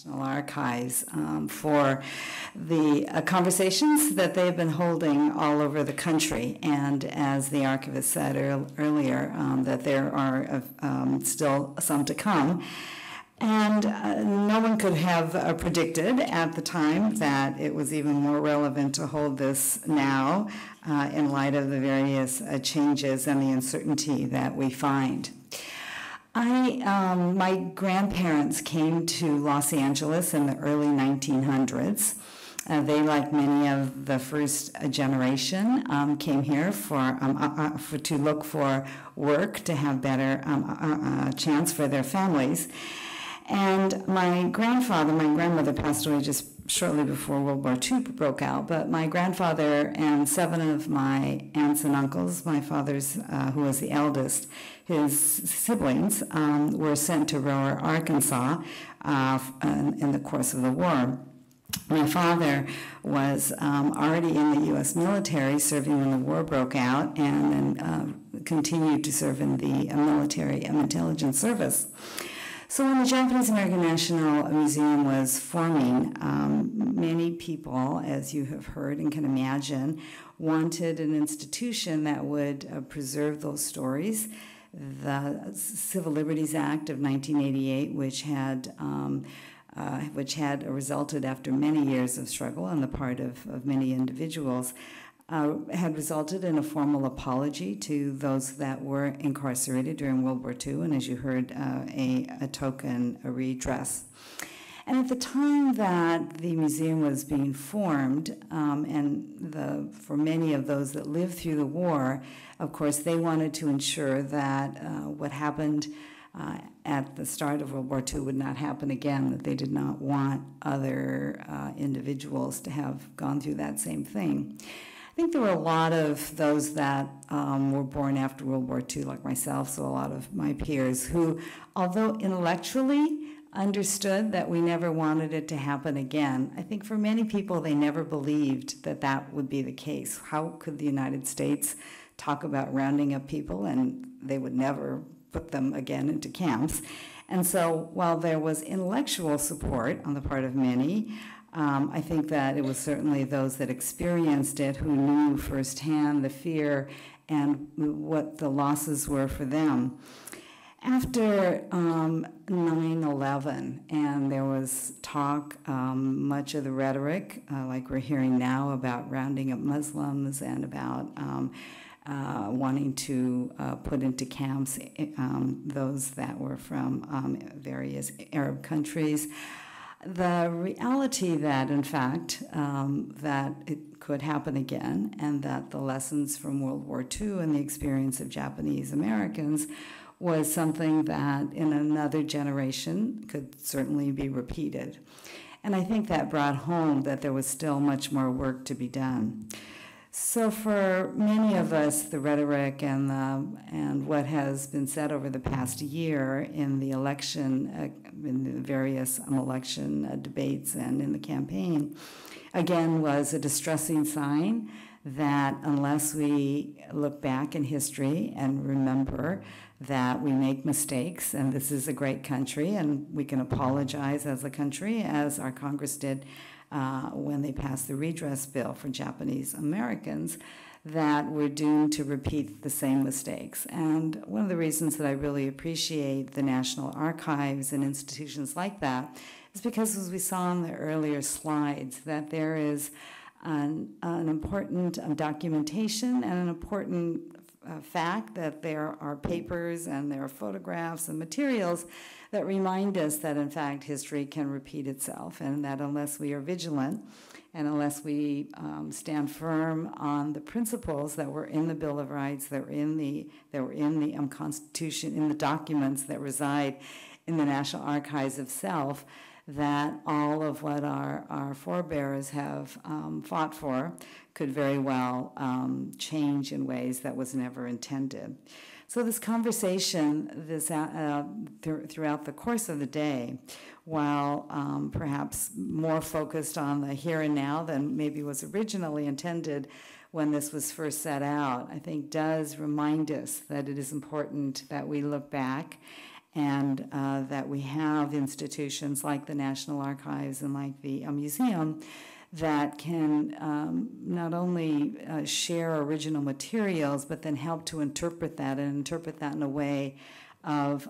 National Archives for the conversations that they've been holding all over the country. And as the archivist said earlier, that there are still some to come. And no one could have predicted at the time that it was even more relevant to hold this now in light of the various changes and the uncertainty that we find. My grandparents came to Los Angeles in the early 1900s. They, like many of the first generation, came here to look for work, to have better chance for their families. And my grandmother passed away just shortly before World War II broke out, but my grandfather and 7 of my aunts and uncles, my father's, who was the eldest, his siblings, were sent to Rohr, Arkansas in the course of the war. My father was already in the U.S. military, serving when the war broke out, and then continued to serve in the military intelligence service. So when the Japanese American National Museum was forming, many people, as you have heard and can imagine, wanted an institution that would preserve those stories. The Civil Liberties Act of 1988, which had resulted after many years of struggle on the part of many individuals, had resulted in a formal apology to those that were incarcerated during World War II, and as you heard, a token, a redress. And at the time that the museum was being formed, for many of those that lived through the war, of course, they wanted to ensure that what happened at the start of World War II would not happen again, that they did not want other individuals to have gone through that same thing. I think there were a lot of those that were born after World War II, like myself, so a lot of my peers who, although intellectually understood that we never wanted it to happen again, I think for many people they never believed that that would be the case. How could the United States talk about rounding up people and they would never put them again into camps? And so while there was intellectual support on the part of many, I think that it was certainly those that experienced it who knew firsthand the fear and what the losses were for them. After 9/11, and there was talk, much of the rhetoric, like we're hearing now, about rounding up Muslims and about wanting to put into camps those that were from various Arab countries. The reality that, in fact, that it could happen again, and that the lessons from World War II and the experience of Japanese Americans was something that in another generation could certainly be repeated. And I think that brought home that there was still much more work to be done. So for many of us, the rhetoric and what has been said over the past year in the election, in the various election debates and in the campaign, again, was a distressing sign that unless we look back in history and remember that we make mistakes, and this is a great country, and we can apologize as a country, as our Congress did when they passed the redress bill for Japanese Americans, that we're doomed to repeat the same mistakes. And one of the reasons that I really appreciate the National Archives and institutions like that is because, as we saw in the earlier slides, that there is an important documentation and an important fact that there are papers and there are photographs and materials that remind us that, in fact, history can repeat itself, and that unless we are vigilant and unless we stand firm on the principles that were in the Bill of Rights, that were in the Constitution, in the documents that reside in the National Archives of Self, that all of what our forebears have fought for could very well change in ways that was never intended. So this conversation throughout the course of the day, while perhaps more focused on the here and now than maybe was originally intended when this was first set out, I think does remind us that it is important that we look back and that we have institutions like the National Archives and like the museum that can not only share original materials, but then help to interpret that in a way of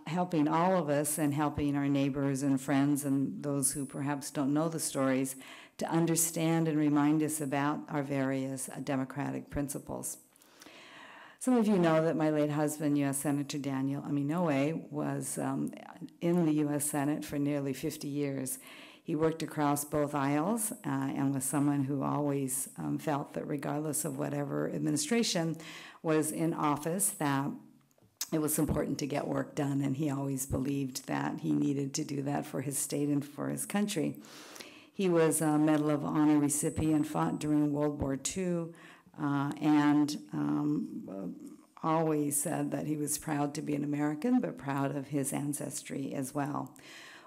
helping all of us and helping our neighbors and friends and those who perhaps don't know the stories to understand and remind us about our various democratic principles. Some of you know that my late husband, U.S. Senator Daniel Inouye, was in the U.S. Senate for nearly 50 years. He worked across both aisles and was someone who always felt that regardless of whatever administration was in office, that it was important to get work done, and he always believed that he needed to do that for his state and for his country. He was a Medal of Honor recipient, fought during World War II, and always said that he was proud to be an American, but proud of his ancestry as well.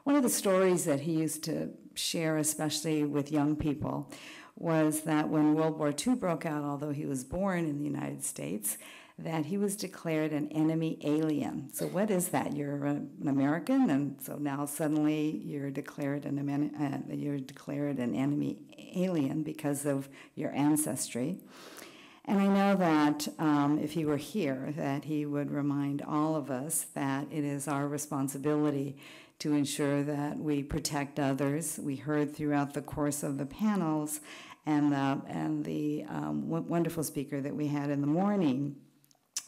One of the stories that he used to share, especially with young people, was that when World War II broke out, although he was born in the United States, that he was declared an enemy alien. So what is that? You're an American, and so now suddenly you're declared an enemy alien because of your ancestry. And I know that if he were here, that he would remind all of us that it is our responsibility to ensure that we protect others. We heard throughout the course of the panels and the wonderful speaker that we had in the morning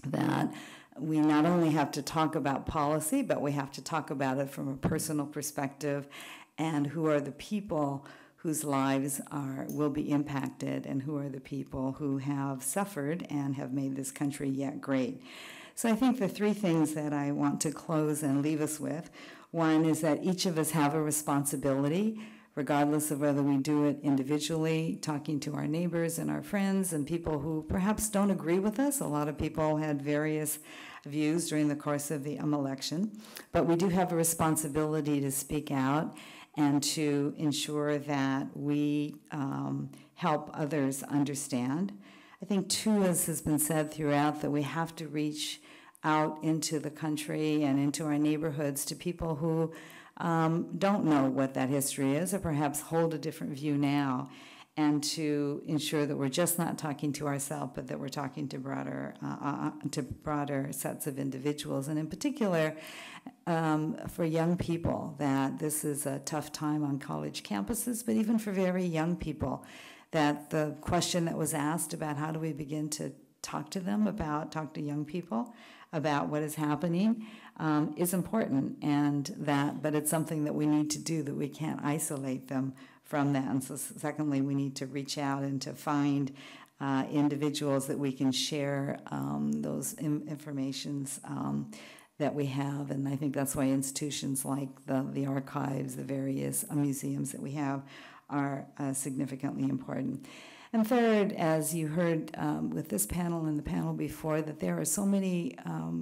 that we not only have to talk about policy, but we have to talk about it from a personal perspective, and who are the people whose lives will be impacted, and who are the people who have suffered and have made this country yet great. So I think the three things that I want to close and leave us with, one is that each of us have a responsibility, regardless of whether we do it individually, talking to our neighbors and our friends and people who perhaps don't agree with us. A lot of people had various views during the course of the election, but we do have a responsibility to speak out and to ensure that we help others understand. I think, too, as has been said throughout, that we have to reach out into the country and into our neighborhoods to people who don't know what that history is, or perhaps hold a different view now, and to ensure that we're just not talking to ourselves, but that we're talking to broader sets of individuals, and in particular for young people, that this is a tough time on college campuses, but even for very young people, that the question that was asked about how do we begin to talk to young people about what is happening is important, but it's something that we need to do, that we can't isolate them from that. And so secondly, we need to reach out and to find individuals that we can share those informations that we have. And I think that's why institutions like the archives, the various museums that we have are significantly important. And third, as you heard with this panel and the panel before, that there are so many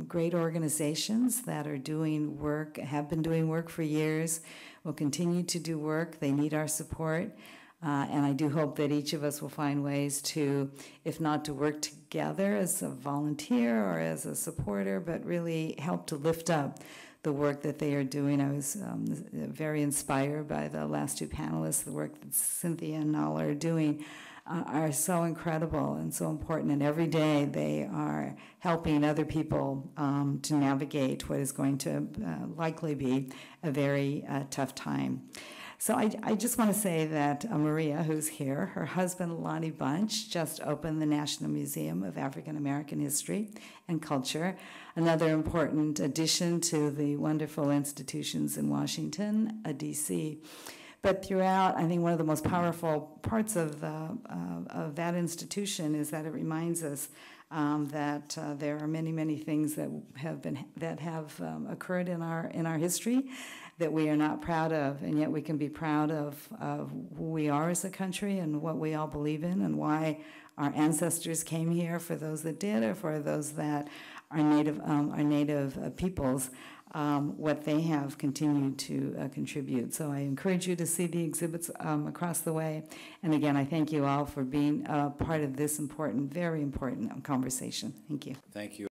great organizations that are doing work, have been doing work for years, will continue to do work. They need our support. And I do hope that each of us will find ways to, if not to work together as a volunteer or as a supporter, but really help to lift up the work that they are doing. I was very inspired by the last two panelists. The work that Cynthia and Nala are doing are so incredible and so important, and every day they are helping other people to navigate what is going to likely be a very tough time. So I just want to say that Maria, who's here, her husband Lonnie Bunch just opened the National Museum of African American History and Culture, another important addition to the wonderful institutions in Washington, D.C. But throughout, I think one of the most powerful parts of that institution is that it reminds us that there are many, many things that have occurred in our history that we are not proud of, and yet we can be proud of who we are as a country and what we all believe in and why our ancestors came here, for those that did, or for those that are native peoples, what they have continued to contribute. So I encourage you to see the exhibits across the way. And again, I thank you all for being part of this important, very important conversation. Thank you. Thank you.